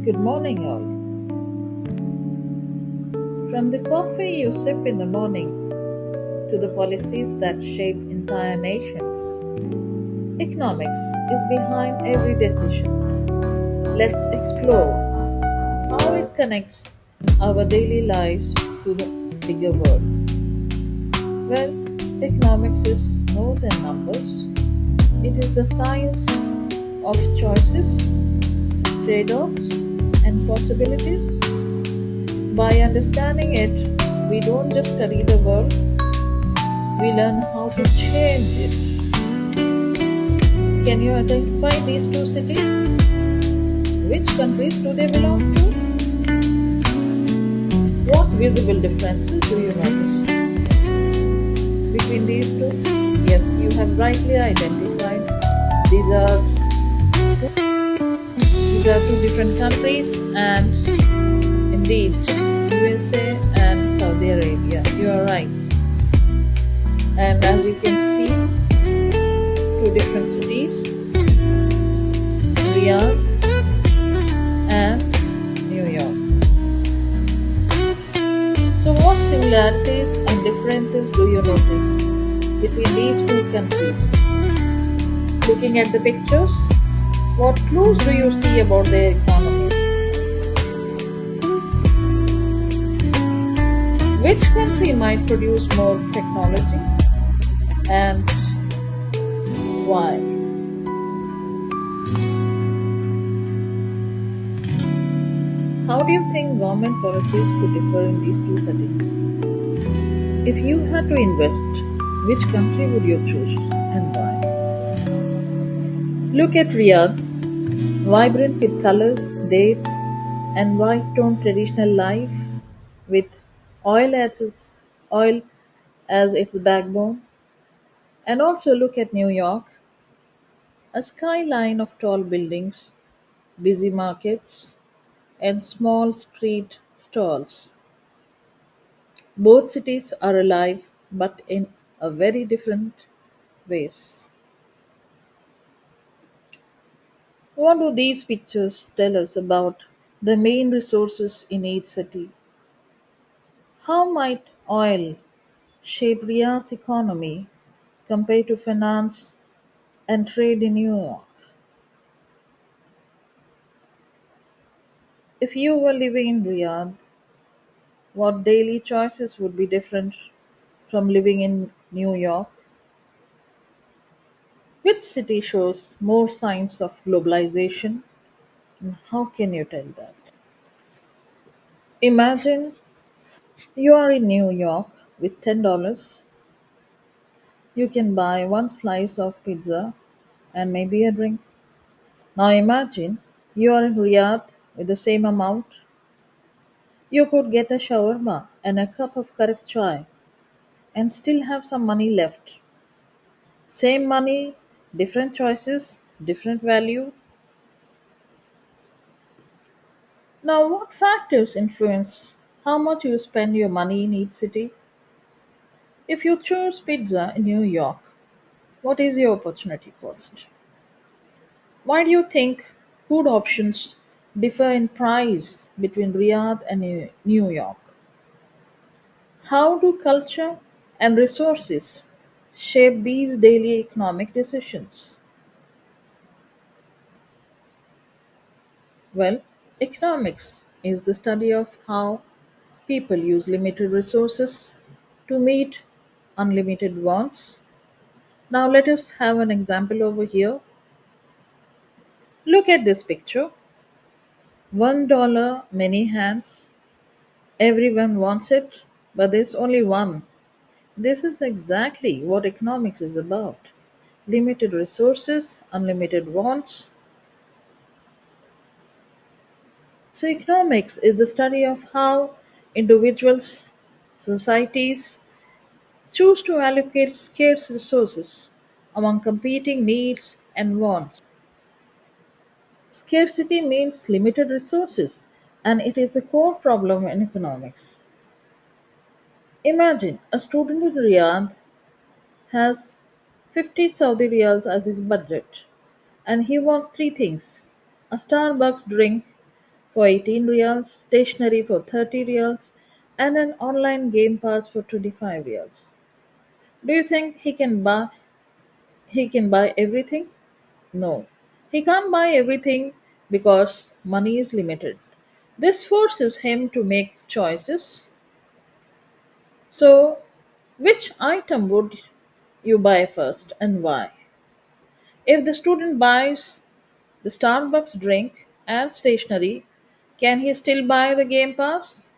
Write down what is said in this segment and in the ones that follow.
Good morning, all. From the coffee you sip in the morning to the policies that shape entire nations, economics is behind every decision. Let's explore how it connects our daily lives to the bigger world. Well, economics is more than numbers, it is the science of choices, trade offs, and possibilities. By understanding it, we don't just study the world, we learn how to change it. Can you identify these two cities? Which countries do they belong to? What visible differences do you notice between these two? Yes, you have rightly identified. These are these are two different countries, and indeed, USA and Saudi Arabia. You are right. And as you can see, two different cities, Riyadh and New York. So, what similarities and differences do you notice between these two countries? Looking at the pictures, what clues do you see about their economies? Which country might produce more technology and why? How do you think government policies could differ in these two settings? If you had to invest, which country would you choose and why? Look at Riyadh, vibrant with colors, dates, and white toned traditional life with oil as its backbone. And also look at New York, a skyline of tall buildings, busy markets, and small street stalls. Both cities are alive, but in a very different ways. What do these pictures tell us about the main resources in each city? How might oil shape Riyadh's economy compared to finance and trade in New York? If you were living in Riyadh, what daily choices would be different from living in New York? Which city shows more signs of globalization, and how can you tell that? Imagine you are in New York with $10. You can buy one slice of pizza and maybe a drink. Now imagine you are in Riyadh with the same amount. You could get a shawarma and a cup of correct chai and still have some money left. Same money, different choices, different value. Now, what factors influence how much you spend your money in each city? If you choose pizza in New York, what is your opportunity cost? Why do you think food options differ in price between Riyadh and New York? How do culture and resources shape these daily economic decisions? Well, economics is the study of how people use limited resources to meet unlimited wants. Now, let us have an example over here. Look at this picture. $1, many hands. Everyone wants it, but there's only one. This is exactly what economics is about: limited resources, unlimited wants. So, economics is the study of how individuals, societies choose to allocate scarce resources among competing needs and wants. Scarcity means limited resources, and it is the core problem in economics. Imagine a student in Riyadh has 50 Saudi riyals as his budget. and he wants three things: a Starbucks drink for 18 reals, stationery for 30 reals, and an online game pass for 25 reals. Do you think he can buy everything? No. He can't buy everything because money is limited. This forces him to make choices. So, which item would you buy first and why? If the student buys the Starbucks drink and stationery, can he still buy the game pass?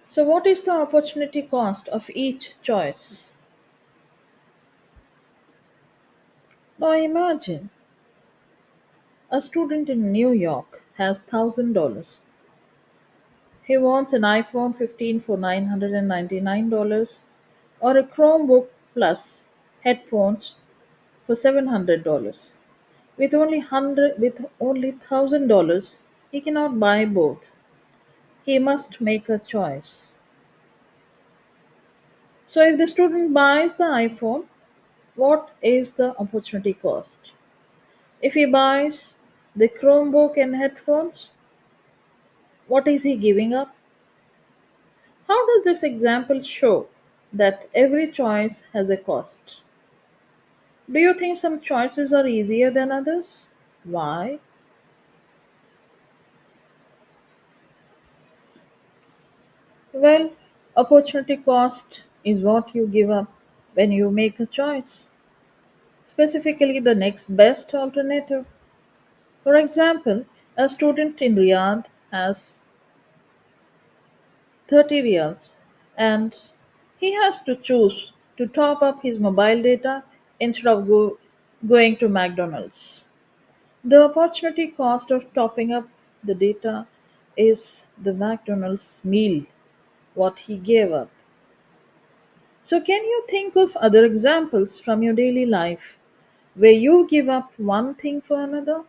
So, what is the opportunity cost of each choice? Now, imagine a student in New York has $1,000. He wants an iPhone 15 for $999 or a Chromebook Plus headphones for $700. With only $1,000, he cannot buy both. He must make a choice. So if the student buys the iPhone, what is the opportunity cost? If he buys the Chromebook and headphones, what is he giving up? How does this example show that every choice has a cost? Do you think some choices are easier than others? Why? Well, opportunity cost is what you give up when you make a choice, specifically the next best alternative. For example, a student in Riyadh has 30 riyals and he has to choose to top up his mobile data instead of going to McDonald's. The opportunity cost of topping up the data is the McDonald's meal, what he gave up. So, can you think of other examples from your daily life where you give up one thing for another?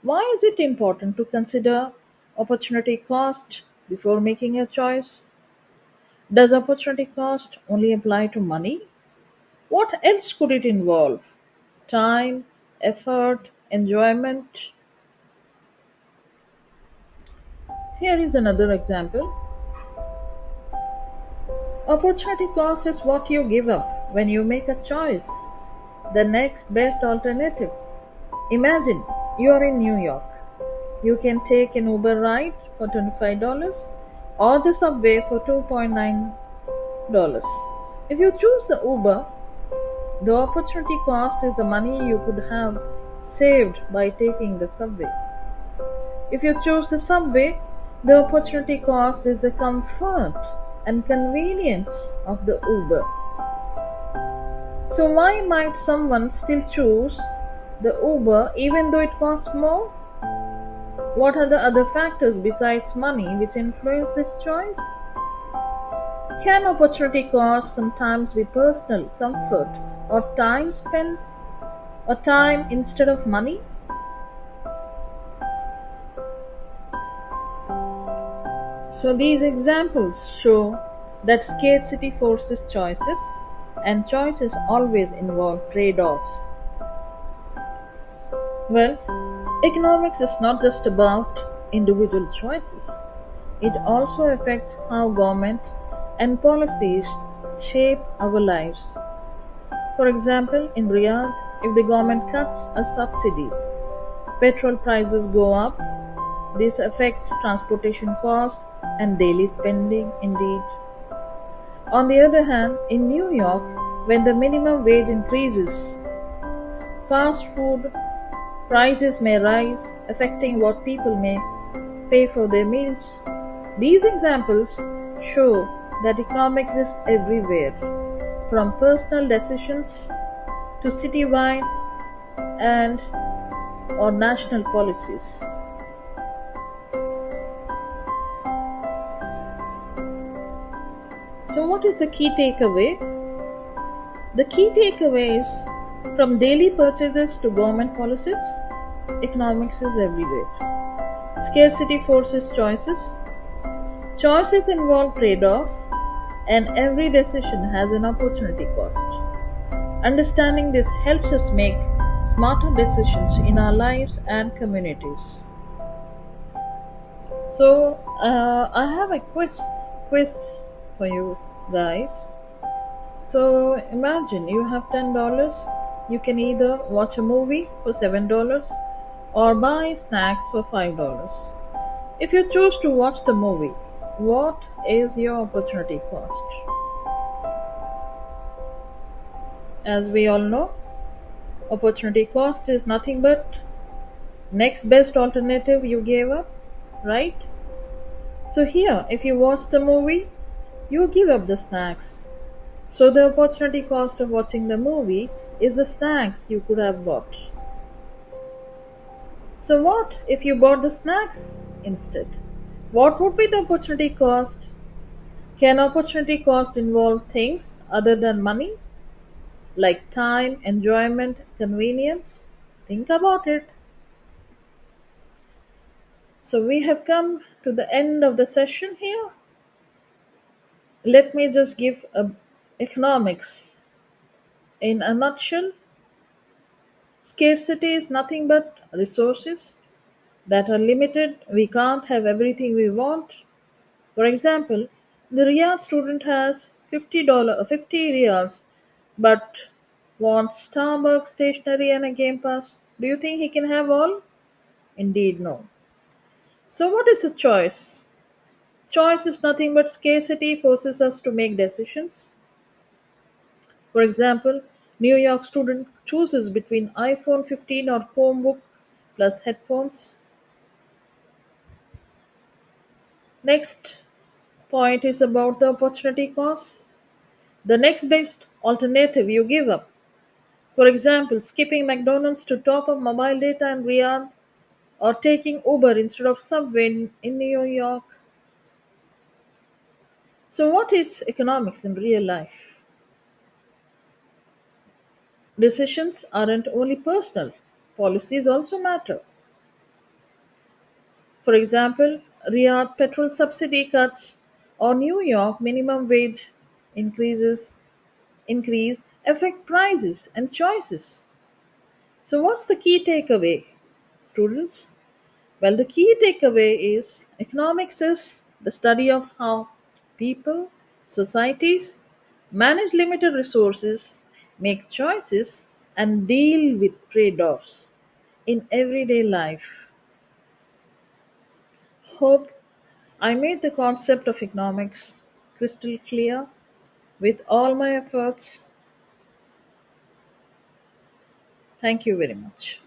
Why is it important to consider opportunity cost before making a choice? Does opportunity cost only apply to money? What else could it involve? Time, effort, enjoyment? Here is another example. Opportunity cost is what you give up when you make a choice, the next best alternative. Imagine you are in New York. You can take an Uber ride for $25 or the subway for $2.9. If you choose the Uber, the opportunity cost is the money you could have saved by taking the subway. If you choose the subway, the opportunity cost is the comfort and convenience of the Uber. So, why might someone still choose the Uber even though it costs more? What are the other factors besides money which influence this choice? Can opportunity cost sometimes be personal comfort or time spent or time instead of money? So these examples show that scarcity forces choices and choices always involve trade-offs. Well, economics is not just about individual choices. It also affects how government and policies shape our lives. For example, in Riyadh, if the government cuts a subsidy, petrol prices go up. This affects transportation costs and daily spending indeed. On the other hand, in New York, when the minimum wage increases, fast food prices may rise, affecting what people may pay for their meals. These examples show that economics is everywhere, from personal decisions to citywide and or national policies. So, what is the key takeaway? The key takeaway is from daily purchases to government policies, economics is everywhere. Scarcity forces choices, choices involve trade offs, and every decision has an opportunity cost. Understanding this helps us make smarter decisions in our lives and communities. So, I have a quiz for you guys. So, imagine you have $10. You can either watch a movie for $7 or buy snacks for $5. If you choose to watch the movie, what is your opportunity cost? As we all know, opportunity cost is nothing but next best alternative you gave up, right? So here, if you watch the movie, you give up the snacks. So the opportunity cost of watching the movie is the snacks you could have bought. So what if you bought the snacks instead? What would be the opportunity cost? Can opportunity cost involve things other than money, like time, enjoyment, convenience? Think about it. So we have come to the end of the session here. Let me just give a economics in a nutshell. Scarcity is nothing but resources that are limited. We can't have everything we want. For example, the Riyadh student has $50, 50 riyals, but wants Starbucks, stationery, and a Game Pass. Do you think he can have all? Indeed, no. So, what is a choice? Choice is nothing but scarcity forces us to make decisions. For example, New York student chooses between iPhone 15 or Chromebook plus headphones. Next point is about the opportunity cost. The next best alternative you give up. For example, skipping McDonald's to top up mobile data in Riyadh or taking Uber instead of Subway in New York. So, what is economics in real life? Decisions aren't only personal, policies also matter. For example, Riyadh petrol subsidy cuts or New York minimum wage increases increase affect prices and choices. So what's the key takeaway, students? Well, the key takeaway is economics is the study of how people, societies manage limited resources, make choices, and deal with trade offs in everyday life. Hope I made the concept of economics crystal clear. With all my efforts, thank you very much.